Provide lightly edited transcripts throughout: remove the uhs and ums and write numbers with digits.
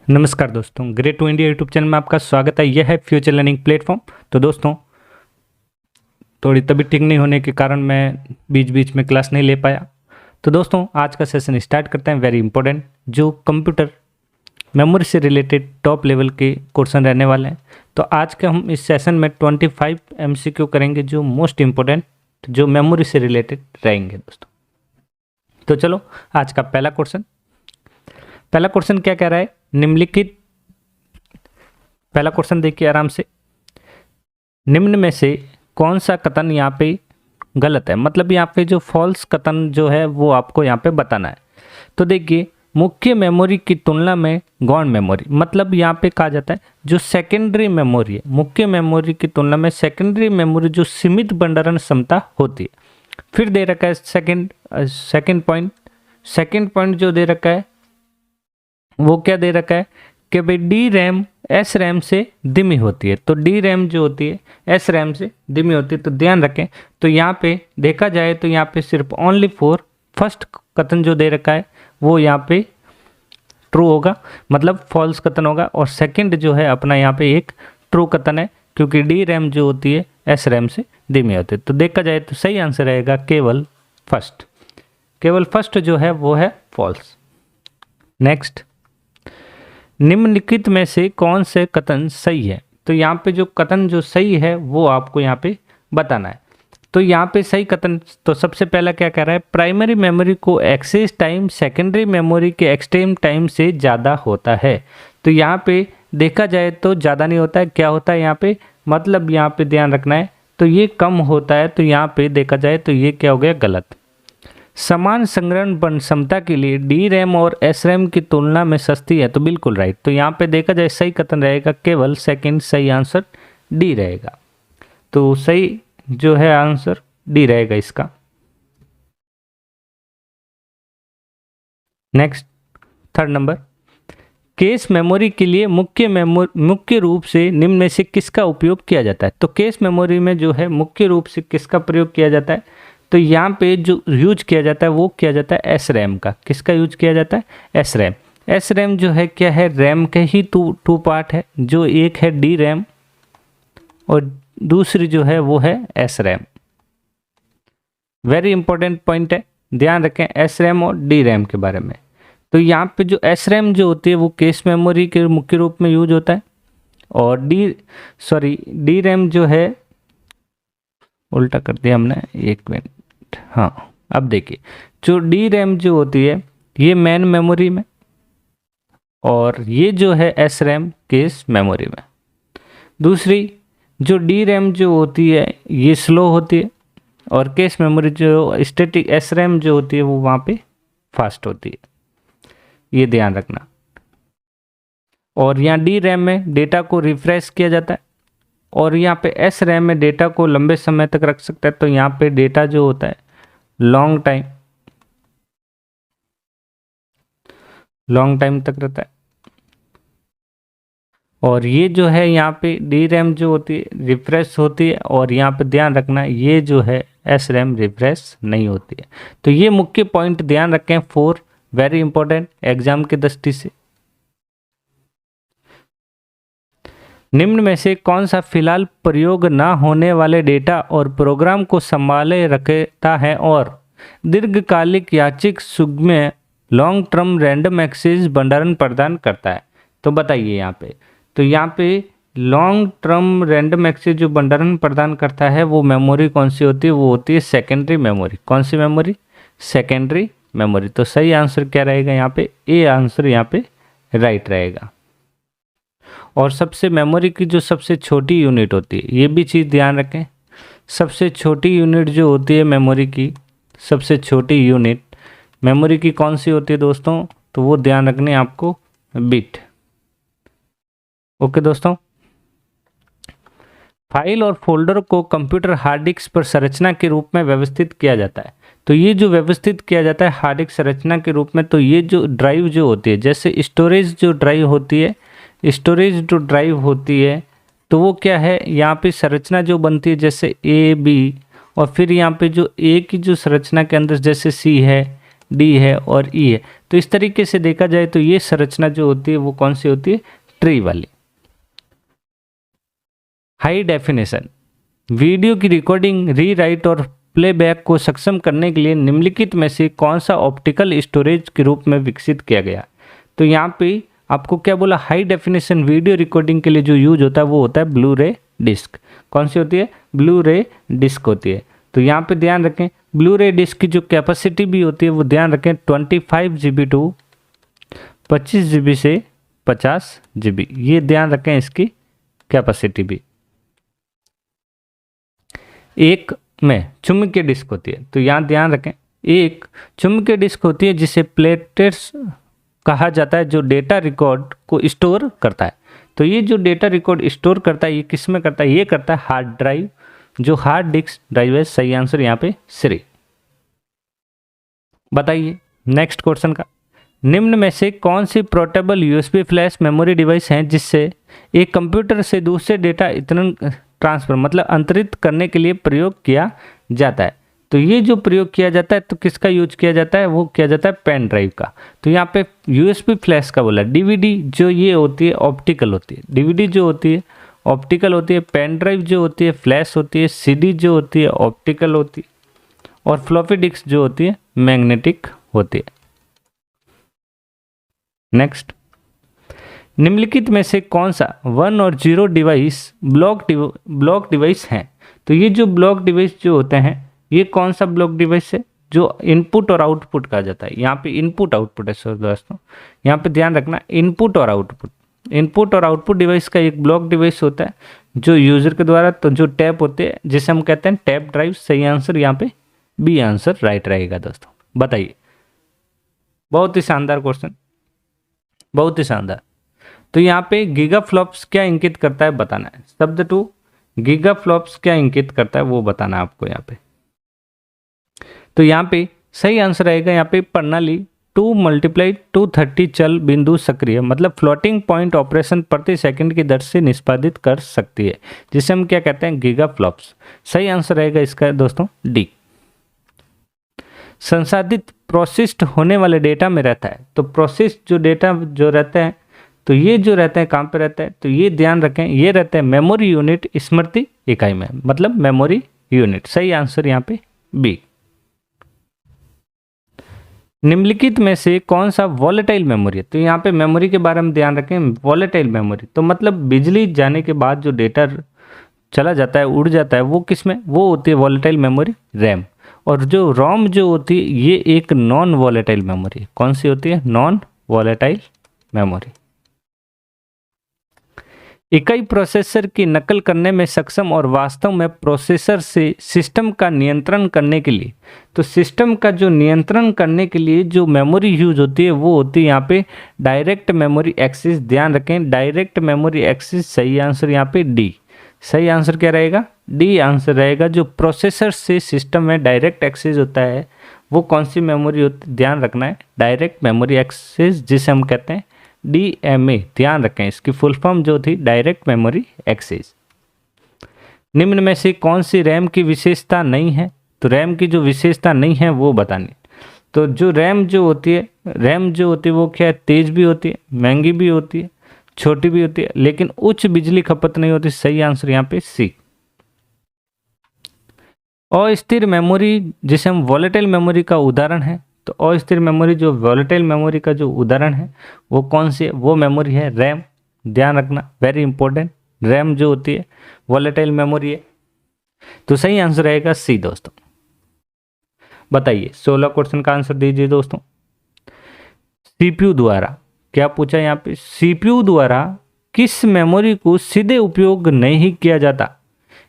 नमस्कार दोस्तों, great to India YouTube channel में आपका स्वागत है। यह है फ्यूचर लर्निंग प्लेटफॉर्म। तो दोस्तों, थोड़ी तबीयत ठीक नहीं होने के कारण मैं बीच बीच में क्लास नहीं ले पाया। तो दोस्तों, आज का सेशन स्टार्ट करते हैं। वेरी इंपॉर्टेंट, जो कंप्यूटर मेमोरी से रिलेटेड टॉप लेवल के क्वेश्चन रहने वाले हैं। तो आज के हम इस सेशन में 25 MCQ करेंगे, जो मोस्ट इम्पोर्टेंट, जो मेमोरी से रिलेटेड रहेंगे दोस्तों। तो चलो, आज का पहला क्वेश्चन क्या कह रहा है? निम्नलिखित, पहला क्वेश्चन देखिए आराम से। निम्न में से कौन सा कथन यहाँ पे गलत है? मतलब यहाँ पे जो फॉल्स कथन जो है वो आपको यहाँ पे बताना है। तो देखिए, मुख्य मेमोरी की तुलना में गौण मेमोरी, मतलब यहाँ पे कहा जाता है जो सेकेंडरी मेमोरी है, मुख्य मेमोरी की तुलना में सेकेंडरी मेमोरी जो सीमित भंडारण क्षमता होती है। फिर दे रखा है सेकेंड पॉइंट जो दे रखा है वो क्या दे रखा है कि भाई डी रैम एस रैम से धीमी होती है। तो डी रैम जो होती है एस रैम से धीमी होती है। तो ध्यान रखें, तो यहाँ पे देखा जाए तो यहाँ पे सिर्फ ओनली फॉर फर्स्ट कथन जो दे रखा है वो यहाँ पे ट्रू होगा, मतलब फॉल्स कथन होगा। और सेकंड जो है अपना यहाँ पे एक ट्रू कथन है, क्योंकि डी रैम जो होती है एस रैम से धीमी होती है। तो देखा जाए तो सही आंसर रहेगा केवल फर्स्ट जो है वो है फॉल्स। नेक्स्ट, निम्नलिखित में से कौन से कथन सही है? तो यहाँ पे जो कथन जो सही है वो आपको यहाँ पे बताना है। तो यहाँ पे सही कथन, तो सबसे पहला क्या कह रहा है? प्राइमरी मेमोरी को एक्सेस टाइम सेकेंडरी मेमोरी के एक्सट्रीम टाइम से ज़्यादा होता है। तो यहाँ पे देखा जाए तो ज़्यादा नहीं होता है, क्या होता है यहाँ पे, मतलब यहाँ पे ध्यान रखना है, तो ये कम होता है। तो यहाँ पे देखा जाए तो ये क्या हो गया? गलत। समान संग्रहण क्षमता के लिए डी रैम और एस रैम की तुलना में सस्ती है। तो बिल्कुल राइट। तो यहाँ पे देखा जाए सही कथन रहेगा केवल सेकंड, सही आंसर डी रहेगा। तो सही जो है आंसर डी रहेगा इसका। Next, third number, case memory के लिए मुख्य रूप से निम्न में से किसका उपयोग किया जाता है? तो केस मेमोरी में जो है मुख्य रूप से किसका प्रयोग किया जाता है? तो यहाँ पे जो यूज किया जाता है वो किया जाता है एस रैम का। किसका यूज किया जाता है? S RAM. एस रैम जो है क्या है? रैम के ही टू पार्ट है, जो एक है डी रैम और दूसरी जो है वो है S RAM. Very important point है, ध्यान रखें एस रैम और डी रैम के बारे में। तो यहाँ पे जो एस रैम जो होती है वो केस मेमोरी के मुख्य रूप में यूज होता है, और डी रैम जो है, उल्टा कर दिया हमने, एक मिनट, हाँ अब देखिए, जो डी रैम जो होती है ये मेन मेमोरी में, और ये जो है एस रैम केस मेमोरी में। दूसरी जो डी रैम जो होती है ये स्लो होती है, और केस मेमोरी जो स्टैटिक एस रैम जो होती है वो वहाँ पे फास्ट होती है, ये ध्यान रखना। और यहाँ डी रैम में डेटा को रिफ्रेश किया जाता है, और यहाँ पे एस रैम में डेटा को लंबे समय तक रख सकता है। तो यहाँ पे डेटा जो होता है लॉन्ग टाइम तक रहता है। और ये जो है यहाँ पे डी रैम जो होती है रिफ्रेश होती है, और यहाँ पे ध्यान रखना ये जो है एस रैम रिफ्रेश नहीं होती है। तो ये मुख्य पॉइंट ध्यान रखें, 4 वेरी इंपॉर्टेंट एग्जाम की दृष्टि से। निम्न में से कौन सा फिलहाल प्रयोग ना होने वाले डेटा और प्रोग्राम को संभाले रखता है और दीर्घकालिक यादृच्छिक सुगम्य लॉन्ग टर्म रैंडम एक्सेस भंडारण प्रदान करता है? तो बताइए यहाँ पे। तो यहाँ पे लॉन्ग टर्म रैंडम एक्सेस जो भंडारण प्रदान करता है वो मेमोरी कौन सी होती है? वो होती है सेकेंडरी मेमोरी। कौन सी मेमोरी? Secondary memory. तो सही आंसर क्या रहेगा यहाँ पे? ए आंसर यहाँ पे राइट रहेगा। और सबसे मेमोरी की जो सबसे छोटी यूनिट होती है, ये भी चीज़ ध्यान रखें, सबसे छोटी यूनिट जो होती है मेमोरी की, सबसे छोटी यूनिट मेमोरी की कौन सी होती है दोस्तों? तो वो ध्यान रखने आपको, बिट। ओके दोस्तों, फाइल और फोल्डर को कंप्यूटर हार्ड डिस्क पर संरचना के रूप में व्यवस्थित किया जाता है। तो ये जो व्यवस्थित किया जाता है हार्ड डिस्क संरचना के रूप में, तो ये जो ड्राइव जो होती है, जैसे स्टोरेज जो ड्राइव होती है, तो वो क्या है, यहाँ पे संरचना जो बनती है जैसे ए बी, और फिर यहाँ पे जो ए की जो संरचना के अंदर जैसे सी है, डी है और ई है। तो इस तरीके से देखा जाए तो ये संरचना जो होती है वो कौन सी होती है, ट्री वाली। हाई डेफिनेशन वीडियो की रिकॉर्डिंग, रीराइट और प्लेबैक को सक्षम करने के लिए निम्नलिखित में से कौन सा ऑप्टिकल स्टोरेज के रूप में विकसित किया गया। तो यहाँ पे आपको क्या बोला, हाई डेफिनेशन वीडियो रिकॉर्डिंग के लिए जो यूज होता है वो होता है ब्लू रे डिस्क। कौन सी होती है, ब्लू रे डिस्क होती है। तो यहाँ पे ध्यान रखें ब्लू रे डिस्क की जो कैपेसिटी भी होती है वो ध्यान रखें 25 GB टू 25 GB से 50 GB, ये ध्यान रखें इसकी कैपेसिटी भी। एक में चुंबकीय डिस्क होती है, तो यहाँ ध्यान रखें एक चुंबकीय डिस्क होती है जिसे प्लेटेट्स कहा जाता है, जो डेटा रिकॉर्ड को स्टोर करता है। तो ये जो डेटा रिकॉर्ड स्टोर करता है ये किस में करता है, ये करता है हार्ड ड्राइव, जो हार्ड डिस्क ड्राइव है। सही आंसर यहाँ पे श्री। बताइए नेक्स्ट क्वेश्चन का, निम्न में से कौन सी portable USB flash memory device है जिससे एक कंप्यूटर से दूसरे डेटा इतने ट्रांसफर मतलब अंतरित करने के लिए प्रयोग किया जाता है। तो ये जो प्रयोग किया जाता है तो किसका यूज किया जाता है, वो किया जाता है पेन ड्राइव का। तो यहाँ पे यूएसबी फ्लैश का बोला। डीवीडी जो ये होती है ऑप्टिकल होती है, डीवीडी जो होती है ऑप्टिकल होती है, पेन ड्राइव जो होती है फ्लैश होती है, सीडी जो होती है ऑप्टिकल होती है, और फ्लॉपी डिस्क जो होती है मैग्नेटिक होती है। नेक्स्ट, निम्नलिखित में से कौन सा 1 और 0 डिवाइस ब्लॉक डिवाइस हैं। तो ये जो ब्लॉक डिवाइस जो होते हैं ये कौन सा ब्लॉक डिवाइस है, जो इनपुट और आउटपुट कहा जाता है। यहाँ पे इनपुट आउटपुट है सर दोस्तों, यहाँ पे ध्यान रखना इनपुट और आउटपुट। इनपुट और आउटपुट डिवाइस का एक ब्लॉक डिवाइस होता है जो यूजर के द्वारा तो जो टैप होते हैं जिसे हम कहते हैं टैप ड्राइव। सही आंसर यहाँ पे बी आंसर राइट रहेगा दोस्तों। बताइए, बहुत ही शानदार क्वेश्चन, बहुत ही शानदार। तो यहाँ पे गीगाफ्लॉप्स क्या इंगित करता है बताना है। शब्द टू गीगाफ्लॉप्स क्या इंगित करता है वो बताना है आपको यहाँ पे। तो यहाँ पे सही आंसर रहेगा यहाँ पे प्रणाली 2 × 230 चल बिंदु सक्रिय मतलब फ्लोटिंग पॉइंट ऑपरेशन प्रति सेकंड की दर से निष्पादित कर सकती है, जिसे हम क्या कहते हैं गीगाफ्लॉप्स। सही आंसर रहेगा इसका दोस्तों डी। संसाधित प्रोसेस्ड होने वाले डेटा में रहता है। तो प्रोसेस जो डेटा जो रहता है तो ये जो रहता है कहाँ पे रहता है, तो ये ध्यान रखें ये रहता है मेमोरी यूनिट स्मृति इकाई में, मतलब मेमोरी यूनिट। सही आंसर यहाँ पे बी। निम्नलिखित में से कौन सा वॉलेटाइल मेमोरी है। तो यहाँ पे मेमोरी के बारे में ध्यान रखें, वॉलेटाइल मेमोरी तो मतलब बिजली जाने के बाद जो डेटा चला जाता है उड़ जाता है वो किस में, वो होती है वॉलेटाइल मेमोरी रैम। और जो रोम जो होती है ये एक नॉन वॉलेटाइल मेमोरी। कौन सी होती है, नॉन वॉलेटाइल मेमोरी। इकाई प्रोसेसर की नकल करने में सक्षम और वास्तव में प्रोसेसर से सिस्टम का नियंत्रण करने के लिए, तो सिस्टम का जो नियंत्रण करने के लिए जो मेमोरी यूज होती है वो होती है यहाँ पे डायरेक्ट मेमोरी एक्सेस। ध्यान रखें डायरेक्ट मेमोरी एक्सेस। सही आंसर यहाँ पे डी। सही आंसर क्या रहेगा, डी आंसर रहेगा। जो प्रोसेसर से सिस्टम में डायरेक्ट एक्सेस होता है वो कौन सी मेमोरी होती है, ध्यान रखना है डायरेक्ट मेमोरी एक्सेस, जिसे हम कहते हैं DMA। ध्यान रखें इसकी फुल फॉर्म जो थी डायरेक्ट मेमोरी एक्सेस। निम्न में से कौन सी रैम की विशेषता नहीं है। तो रैम की जो विशेषता नहीं है वो बतानी। तो जो रैम जो होती है वो क्या है, तेज भी होती है, महंगी भी होती है, छोटी भी होती है, लेकिन उच्च बिजली खपत नहीं होती। सही आंसर यहाँ पे सी। अस्थिर मेमोरी जिसे हम वॉलेटाइल मेमोरी का उदाहरण है, तो अस्थिर मेमोरी जो वॉलेटाइल मेमोरी का जो उदाहरण है वो कौन सी है, वो मेमोरी है रैम। ध्यान रखना वेरी इंपॉर्टेंट, रैम जो होती है वॉलेटाइल मेमोरी है। तो सही आंसर रहेगा सी दोस्तों। बताइए 16 क्वेश्चन का आंसर दीजिए दोस्तों। सीपीयू द्वारा क्या पूछा यहाँ पे, सीपीयू द्वारा किस मेमोरी को सीधे उपयोग नहीं किया जाता,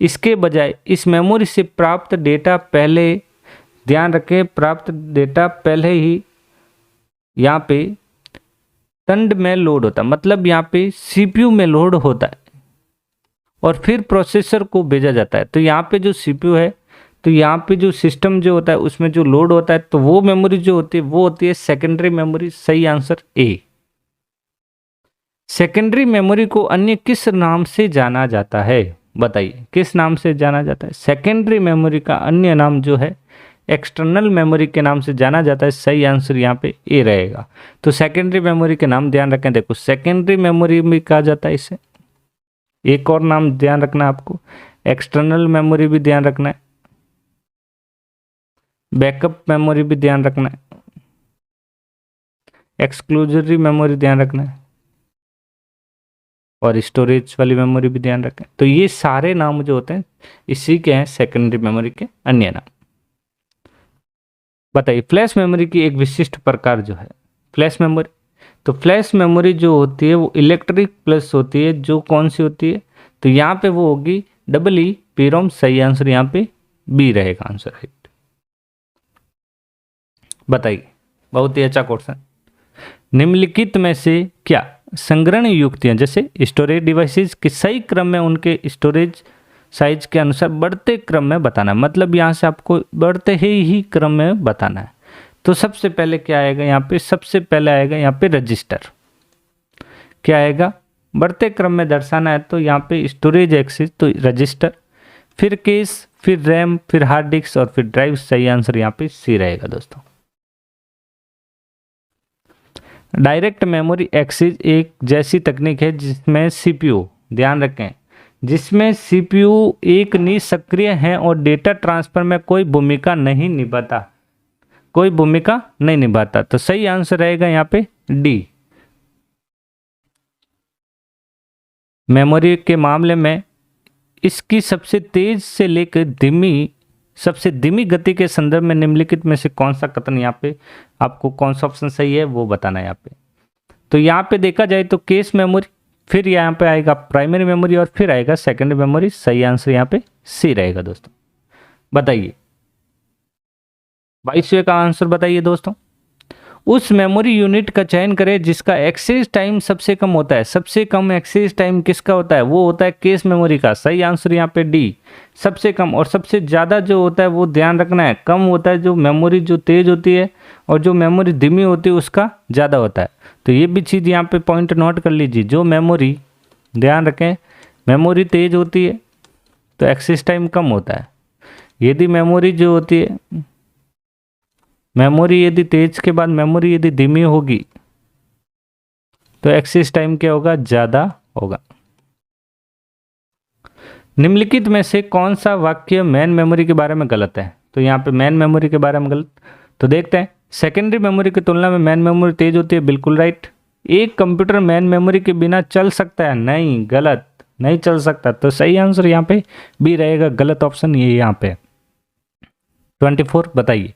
इसके बजाय इस मेमोरी से प्राप्त डेटा पहले, ध्यान रखें प्राप्त डेटा पहले ही यहाँ पे तंड में लोड होता है, मतलब यहाँ पे सीपीयू में लोड होता है और फिर प्रोसेसर को भेजा जाता है। तो यहाँ पे जो सीपीयू है तो यहाँ पे जो सिस्टम जो होता है उसमें जो लोड होता है तो वो मेमोरी जो होती है वो होती है सेकेंडरी मेमोरी। सही आंसर ए। सेकेंडरी मेमोरी को अन्य किस नाम से जाना जाता है, बताइए किस नाम से जाना जाता है। सेकेंडरी मेमोरी का अन्य नाम जो है एक्सटर्नल मेमोरी के नाम से जाना जाता है। सही आंसर यहाँ पे ए रहेगा। तो सेकेंडरी मेमोरी के नाम ध्यान रखें। देखो सेकेंडरी मेमोरी भी कहा जाता है इसे। एक और नाम ध्यान रखना है आपको, एक्सटर्नल मेमोरी भी ध्यान रखना है, बैकअप मेमोरी भी ध्यान रखना है, एक्सक्लूसिव मेमोरी ध्यान रखना है और स्टोरेज वाली मेमोरी भी ध्यान रखें। तो ये सारे नाम जो होते हैं इसी के हैं सेकेंडरी मेमोरी के अन्य नाम। बताइए फ्लैश मेमोरी की एक विशिष्ट प्रकार जो है फ्लैश मेमोरी। तो फ्लैश मेमोरी जो होती है वो इलेक्ट्रिक प्लस होती है, जो कौन सी होती है, तो यहाँ पे वो होगी EEPROM। सही आंसर यहाँ पे बी रहेगा आंसर राइट। बताइए बहुत ही अच्छा क्वेश्चन। निम्नलिखित में से क्या संग्रहण युक्तियां जैसे स्टोरेज डिवाइसेस के सही क्रम में उनके स्टोरेज साइज के अनुसार बढ़ते क्रम में बताना है। मतलब यहाँ से आपको बढ़ते ही क्रम में बताना है। तो सबसे पहले क्या आएगा यहाँ पे, सबसे पहले आएगा यहाँ पे रजिस्टर। क्या आएगा, बढ़ते क्रम में दर्शाना है तो यहाँ पे स्टोरेज एक्सेस तो रजिस्टर, फिर केस, फिर रैम, फिर हार्ड डिस्क और फिर ड्राइव। सही आंसर यहाँ पे सी रहेगा दोस्तों। डायरेक्ट मेमोरी एक्सेस एक जैसी तकनीक है जिसमें सीपीयू, ध्यान रखें, जिसमें सीपीयू एक निष्क्रिय है और डेटा ट्रांसफर में कोई भूमिका नहीं निभाता, कोई भूमिका नहीं निभाता। तो सही आंसर रहेगा यहाँ पे डी। मेमोरी के मामले में इसकी सबसे तेज से लेकर धीमी, सबसे धीमी गति के संदर्भ में निम्नलिखित में से कौन सा कथन, यहाँ पे आपको कौन सा ऑप्शन सही है वो बताना है यहाँ पे। तो यहाँ पे देखा जाए तो केस मेमोरी, फिर यहाँ पे आएगा प्राइमरी मेमोरी और फिर आएगा सेकेंडरी मेमोरी। सही आंसर यहाँ पे सी रहेगा दोस्तों। बताइए 22वें का आंसर बताइए दोस्तों। उस मेमोरी यूनिट का चयन करें जिसका एक्सेस टाइम सबसे कम होता है। सबसे कम एक्सेस टाइम किसका होता है, वो होता है केस मेमोरी का। सही आंसर यहाँ पे डी, सबसे कम। और सबसे ज़्यादा जो होता है वो ध्यान रखना है, कम होता है जो मेमोरी जो तेज़ होती है और जो मेमोरी धीमी होती है उसका ज़्यादा होता है। तो ये भी चीज़ यहाँ पे पॉइंट नोट कर लीजिए। जो मेमोरी, ध्यान रखें, मेमोरी तेज़ होती है तो एक्सेस टाइम कम होता है। यदि मेमोरी जो होती है, मेमोरी यदि तेज के बाद मेमोरी यदि धीमी होगी तो एक्सेस टाइम क्या होगा, ज़्यादा होगा। निम्नलिखित में से कौन सा वाक्य मेन मेमोरी के बारे में गलत है। तो यहाँ पे मेन मेमोरी के बारे में गलत। तो देखते हैं, सेकेंडरी मेमोरी की तुलना में मेन मेमोरी तेज होती है। बिल्कुल राइट। एक कंप्यूटर मेन मेमोरी के बिना चल सकता है, नहीं, गलत, नहीं चल सकता। तो सही आंसर यहाँ पे बी रहेगा, गलत ऑप्शन ये यहाँ पे। 24 बताइए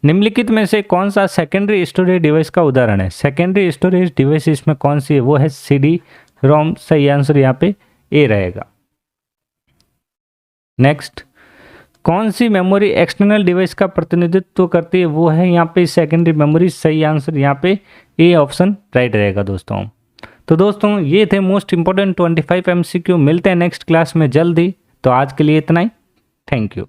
निम्नलिखित में से कौन सा सेकेंडरी स्टोरेज डिवाइस का उदाहरण है। सेकेंडरी स्टोरेज डिवाइस इसमें कौन सी है, वो है CD ROM। सही आंसर यहाँ पे ए रहेगा। नेक्स्ट, कौन सी मेमोरी एक्सटर्नल डिवाइस का प्रतिनिधित्व करती है, वो है यहाँ पे सेकेंडरी मेमोरी। सही आंसर यहाँ पे ए ऑप्शन राइट रहेगा दोस्तों। तो दोस्तों ये थे मोस्ट इंपॉर्टेंट 25 MCQ। मिलते हैं नेक्स्ट क्लास में जल्दी। तो आज के लिए इतना ही, थैंक यू।